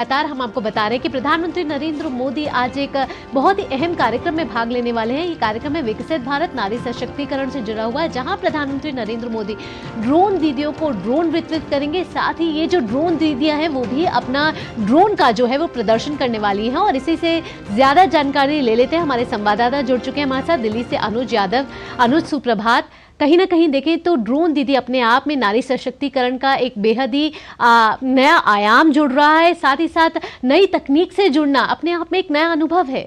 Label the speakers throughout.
Speaker 1: लगातार हम आपको बता रहे हैं कि प्रधानमंत्री नरेंद्र मोदी आज एक बहुत ही अहम कार्यक्रम में भाग लेने वाले हैं। ये कार्यक्रम है विकसित भारत नारी सशक्तिकरण से जुड़ा हुआ है, जहां प्रधानमंत्री नरेंद्र मोदी ड्रोन दीदियों को ड्रोन वितरित करेंगे। साथ ही ये जो ड्रोन दीदियां हैं वो भी अपना ड्रोन का जो है वो प्रदर्शन करने वाली हैं। और इसी से ज्यादा जानकारी ले लेते हैं, हमारे संवाददाता जुड़ चुके हैं हमारे साथ दिल्ली से अनुज यादव। अनुज, सुप्रभात। कहीं ना कहीं देखें तो ड्रोन दीदी अपने आप में नारी सशक्तिकरण का एक बेहद ही नया आयाम जुड़ रहा है। साथ ही साथ नई तकनीक से जुड़ना अपने आप में एक नया अनुभव है।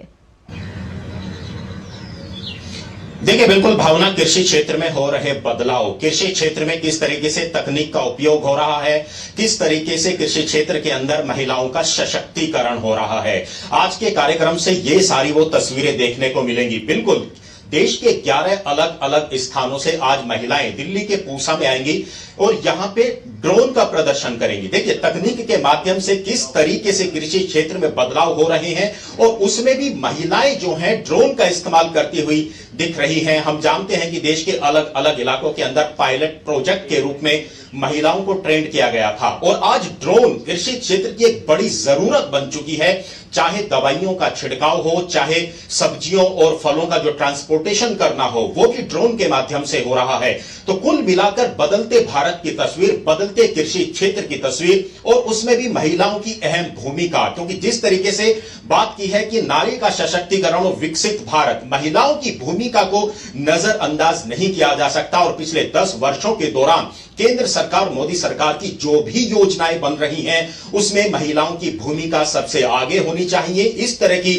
Speaker 2: देखिए, बिल्कुल भावना, कृषि क्षेत्र में हो रहे बदलाव, कृषि क्षेत्र में किस तरीके से तकनीक का उपयोग हो रहा है, किस तरीके से कृषि क्षेत्र के अंदर महिलाओं का सशक्तिकरण हो रहा है, आज के कार्यक्रम से ये सारी वो तस्वीरें देखने को मिलेंगी। बिल्कुल देश के 11 अलग अलग स्थानों से आज महिलाएं दिल्ली के पूसा में आएंगी और यहां पे ड्रोन का प्रदर्शन करेंगी। देखिए, तकनीक के माध्यम से किस तरीके से कृषि क्षेत्र में बदलाव हो रहे हैं और उसमें भी महिलाएं जो हैं ड्रोन का इस्तेमाल करती हुई दिख रही हैं। हम जानते हैं कि देश के अलग अलग इलाकों के अंदर पायलट प्रोजेक्ट के रूप में महिलाओं को ट्रेंड किया गया था और आज ड्रोन कृषि क्षेत्र की एक बड़ी जरूरत बन चुकी है। चाहे दवाइयों का छिड़काव हो, चाहे सब्जियों और फलों का जो ट्रांसपोर्टेशन करना हो, वो भी ड्रोन के माध्यम से हो रहा है। तो कुल मिलाकर बदलते भारत की तस्वीर, बदलते कृषि क्षेत्र की तस्वीर और उसमें भी महिलाओं की अहम भूमिका, क्योंकि जिस तरीके से बात की है कि नारी का सशक्तिकरण और विकसित भारत, महिलाओं की भूमिका को नजरअंदाज नहीं किया जा सकता। और पिछले 10 वर्षों के दौरान केंद्र सरकार, मोदी सरकार की जो भी योजनाएं बन रही हैं, उसमें महिलाओं की भूमिका सबसे आगे होनी चाहिए। इस तरह की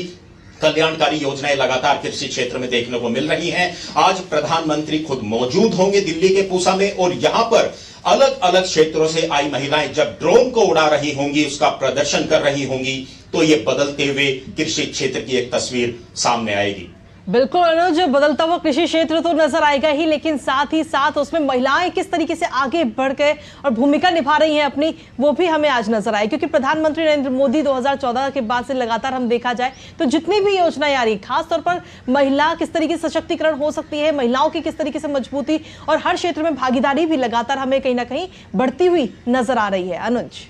Speaker 2: कल्याणकारी योजनाएं लगातार कृषि क्षेत्र में देखने को मिल रही हैं। आज प्रधानमंत्री खुद मौजूद होंगे दिल्ली के पूसा में और यहां पर अलग अलग क्षेत्रों से आई महिलाएं जब ड्रोन को उड़ा रही होंगी, उसका प्रदर्शन कर रही होंगी, तो ये बदलते हुए कृषि क्षेत्र की एक तस्वीर सामने आएगी।
Speaker 3: बिल्कुल अनुज, बदलता हुआ कृषि क्षेत्र तो नजर आएगा ही, लेकिन साथ ही साथ उसमें महिलाएं किस तरीके से आगे बढ़ गए और भूमिका निभा रही हैं अपनी, वो भी हमें आज नजर आए। क्योंकि प्रधानमंत्री नरेंद्र मोदी 2014 के बाद से लगातार हम देखा जाए तो जितनी भी योजनाएं आ रही, खासतौर पर महिला किस तरीके से सशक्तिकरण हो सकती है, महिलाओं की किस तरीके से मजबूती और हर क्षेत्र में भागीदारी भी लगातार हमें कहीं ना कहीं बढ़ती हुई नजर आ रही है। अनुज,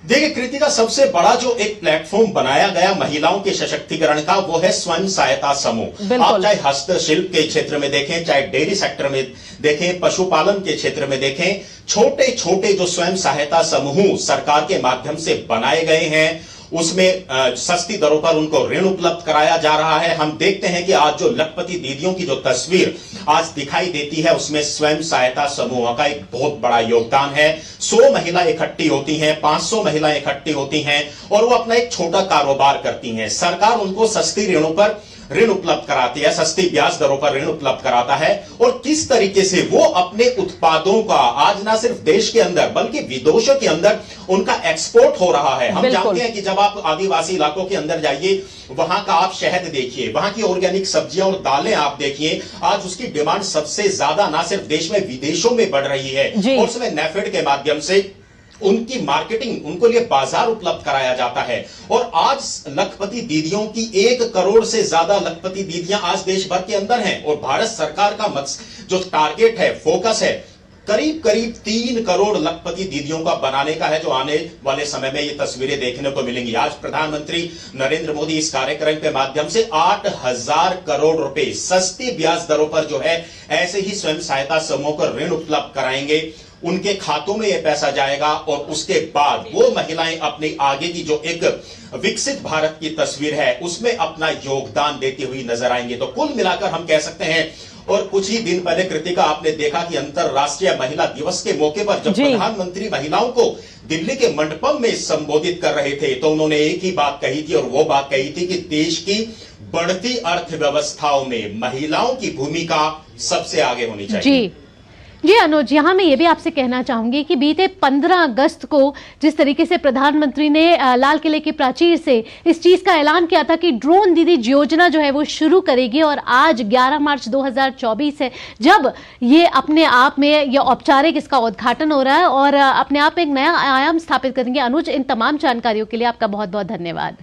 Speaker 2: देखिए कृतिका, सबसे बड़ा जो एक प्लेटफॉर्म बनाया गया महिलाओं के सशक्तिकरण का, वो है स्वयं सहायता समूह। आप चाहे हस्तशिल्प के क्षेत्र में देखें, चाहे डेयरी सेक्टर में देखें, पशुपालन के क्षेत्र में देखें, छोटे छोटे जो स्वयं सहायता समूह सरकार के माध्यम से बनाए गए हैं, उसमें सस्ती दरों पर उनको ऋण उपलब्ध कराया जा रहा है। हम देखते हैं कि आज जो लखपति दीदियों की जो तस्वीर आज दिखाई देती है, उसमें स्वयं सहायता समूह का एक बहुत बड़ा योगदान है। 100 महिला इकट्ठी होती हैं, 500 महिलाएं इकट्ठी होती हैं और वो अपना एक छोटा कारोबार करती हैं। सरकार उनको सस्ती ऋणों पर ऋण उपलब्ध कराती है, सस्ती ब्याज दरों पर ऋण उपलब्ध कराता है और किस तरीके से वो अपने उत्पादों का आज ना सिर्फ देश के अंदर बल्कि विदेशों के अंदर उनका एक्सपोर्ट हो रहा है। हम जानते हैं कि जब आप आदिवासी इलाकों के अंदर जाइए, वहां का आप शहद देखिए, वहां की ऑर्गेनिक सब्जियां और दालें आप देखिए, आज उसकी डिमांड सबसे ज्यादा ना सिर्फ देश में विदेशों में बढ़ रही है और उसमें नेफेड के माध्यम से उनकी मार्केटिंग, उनको लिए बाजार उपलब्ध कराया जाता है। और आज लखपति दीदियों की 1 करोड़ से ज्यादा लखपति दीदियां आज देश भर के अंदर हैं और भारत सरकार का जो टारगेट है, फोकस है, करीब करीब 3 करोड़ लखपति दीदियों का बनाने का है, जो आने वाले समय में ये तस्वीरें देखने को मिलेंगी। आज प्रधानमंत्री नरेंद्र मोदी इस कार्यक्रम के माध्यम से 8,000 करोड़ रुपए सस्ती ब्याज दरों पर जो है ऐसे ही स्वयं सहायता समूह को ऋण उपलब्ध कराएंगे। उनके खातों में यह पैसा जाएगा और उसके बाद वो महिलाएं अपनी आगे की जो एक विकसित भारत की तस्वीर है, उसमें अपना योगदान देती हुई नजर आएंगे। तो कुल मिलाकर हम कह सकते हैं, और कुछ ही दिन पहले कृतिका आपने देखा कि अंतरराष्ट्रीय महिला दिवस के मौके पर जब प्रधानमंत्री महिलाओं को दिल्ली के मंडपम में संबोधित कर रहे थे, तो उन्होंने एक ही बात कही थी और वो बात कही थी कि देश की बढ़ती अर्थव्यवस्थाओं में महिलाओं की भूमिका सबसे आगे होनी चाहिए।
Speaker 1: जी अनुज, यहाँ मैं ये भी आपसे कहना चाहूंगी कि बीते 15 अगस्त को जिस तरीके से प्रधानमंत्री ने लाल किले की प्राचीर से इस चीज का ऐलान किया था कि ड्रोन दीदी योजना जो है वो शुरू करेगी, और आज 11 मार्च 2024 है जब ये अपने आप में ये औपचारिक इसका उद्घाटन हो रहा है और अपने आप में एक नया आयाम स्थापित करेंगे। अनुज, इन तमाम जानकारियों के लिए आपका बहुत बहुत धन्यवाद।